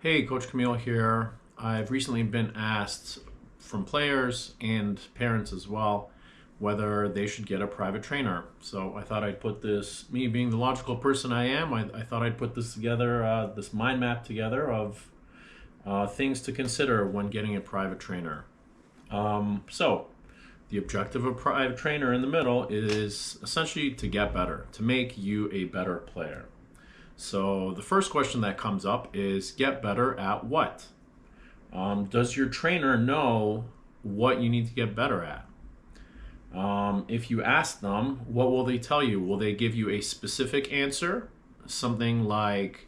Hey, Coach Camille here. I've recently been asked from players and parents as well whether they should get a private trainer. So I thought I'd put this, me being the logical person I am, I thought I'd put this together, this mind map together of things to consider when getting a private trainer. So the objective of a private trainer in the middle is essentially to get better, to make you a better player. So the first question that comes up is get better at what? Does your trainer know what you need to get better at? If you ask them, what will they tell you? Will they give you a specific answer? Something like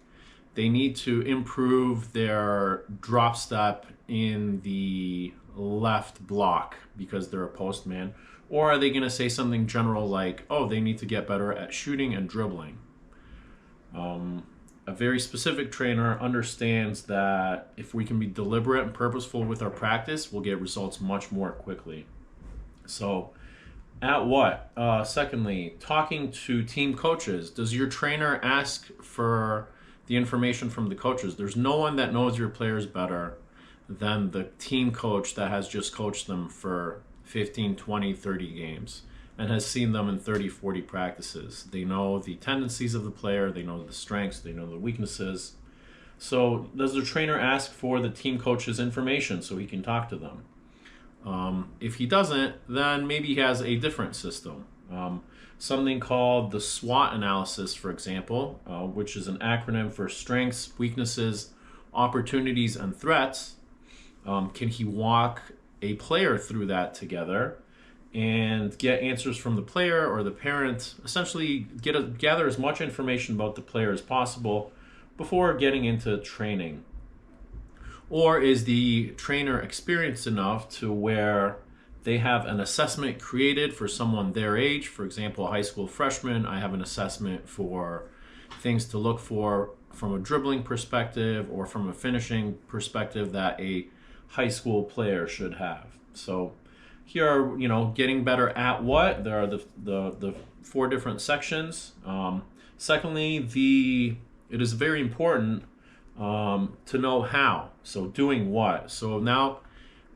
they need to improve their drop step in the left block because they're a postman? Or are they going to say something general like, oh, they need to get better at shooting and dribbling? A very specific trainer understands that if we can be deliberate and purposeful with our practice, we'll get results much more quickly. So, at what? Secondly, talking to team coaches. Does your trainer ask for the information from the coaches? There's no one that knows your players better than the team coach that has just coached them for 15, 20, 30 games and has seen them in 30, 40 practices. They know the tendencies of the player, they know the strengths, they know the weaknesses. So, does the trainer ask for the team coach's information so he can talk to them? If he doesn't, then maybe he has a different system. Something called the SWOT analysis, for example, which is an acronym for strengths, weaknesses, opportunities, and threats. Can he walk a player through that together and get answers from the player or the parent, essentially gather as much information about the player as possible before getting into training? Or is the trainer experienced enough to where they have an assessment created for someone their age? For example, a high school freshman, I have an assessment for things to look for from a dribbling perspective or from a finishing perspective that a high school player should have. So here are, getting better at what? There are the four different sections. Secondly, it is very important to know how. So doing what? So now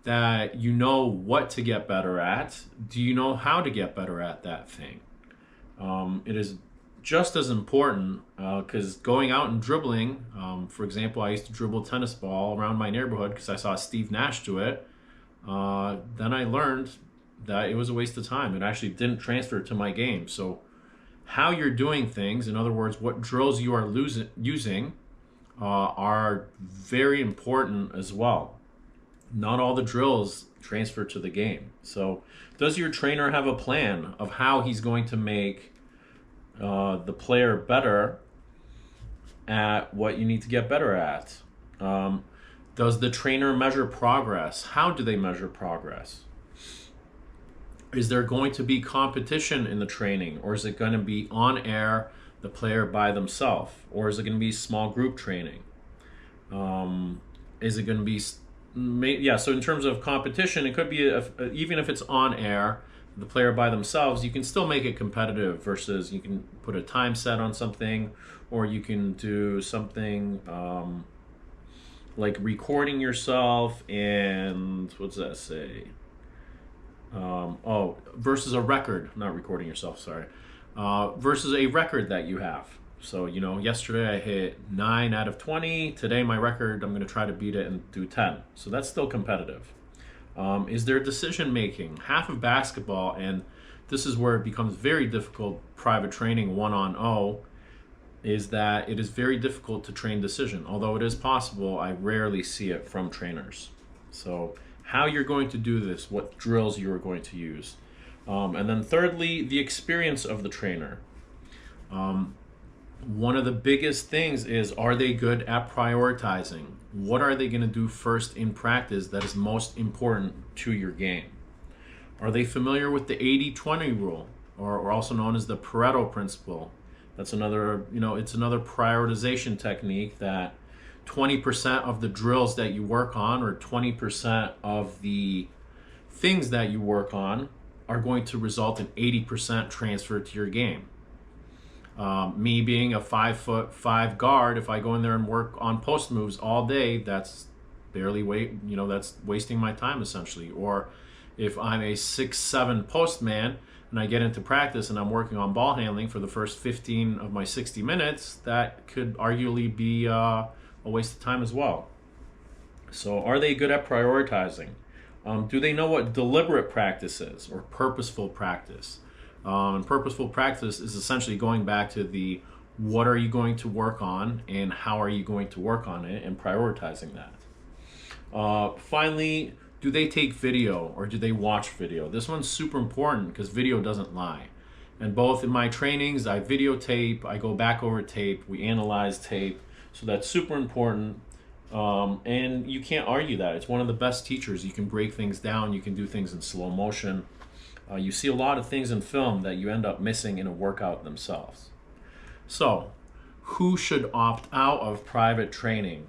that you know what to get better at, do you know how to get better at that thing? It is just as important because going out and dribbling, for example, I used to dribble tennis ball around my neighborhood because I saw Steve Nash do it. Then I learned that it was a waste of time. It actually didn't transfer to my game. So how you're doing things, in other words, what drills you are using, are very important as well. Not all the drills transfer to the game. So does your trainer have a plan of how he's going to make the player better at what you need to get better at? Does the trainer measure progress? How do they measure progress? Is there going to be competition in the training, or is it going to be on air, the player by themselves, or is it going to be small group training? Is it going to be so in terms of competition, it could be even if it's on air, the player by themselves, you can still make it competitive versus you can put a time set on something, or you can do something like recording yourself and what's that say? Versus a record, not recording yourself, sorry. Versus a record that you have. So, yesterday I hit 9 out of 20. Today my record, I'm going to try to beat it and do 10. So that's still competitive. Is there decision making? Half of basketball, and this is where it becomes very difficult, private training 1-on-0, is that it is very difficult to train decision. Although it is possible, I rarely see it from trainers. So how you're going to do this, what drills you are going to use. And then thirdly, the experience of the trainer. One of the biggest things is, are they good at prioritizing? What are they going to do first in practice that is most important to your game? Are they familiar with the 80-20 rule, or also known as the Pareto principle? That's another, it's another prioritization technique that 20% of the drills that you work on, or 20% of the things that you work on, are going to result in 80% transfer to your game. Me being a 5'5" guard, if I go in there and work on post moves all day, that's that's wasting my time essentially. Or if I'm a 6'7" post man and I get into practice and I'm working on ball handling for the first 15 of my 60 minutes, that could arguably be a waste of time as well. So are they good at prioritizing? Do they know what deliberate practice is, or purposeful practice? And purposeful practice is essentially going back to the what are you going to work on and how are you going to work on it, and prioritizing that. Finally, do they take video or do they watch video? This one's super important because video doesn't lie. And both in my trainings, I videotape, I go back over tape, we analyze tape. So that's super important. And you can't argue that. It's one of the best teachers. You can break things down. You can do things in slow motion. You see a lot of things in film that you end up missing in a workout themselves. So, who should opt out of private training?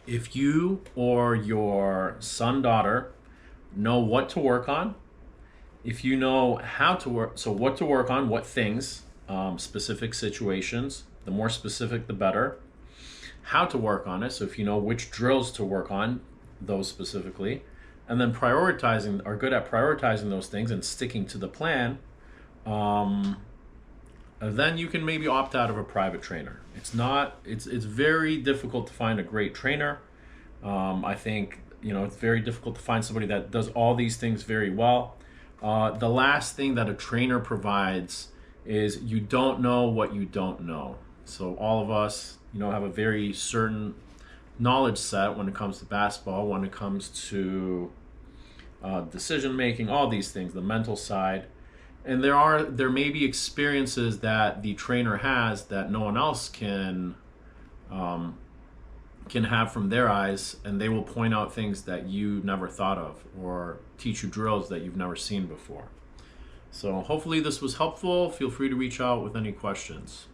If you or your son, daughter know what to work on, if you know how to work, so what to work on, what things, specific situations, the more specific the better. How to work on it, so if you know which drills to work on, those specifically, and then are good at prioritizing those things and sticking to the plan, then you can maybe opt out of a private trainer. It's very difficult to find a great trainer. I think it's very difficult to find somebody that does all these things very well. The last thing that a trainer provides is you don't know what you don't know. So all of us have a very certain knowledge set when it comes to basketball, when it comes to decision making, all these things, the mental side. And there may be experiences that the trainer has that no one else can have from their eyes, and they will point out things that you never thought of or teach you drills that you've never seen before. So hopefully this was helpful. Feel free to reach out with any questions.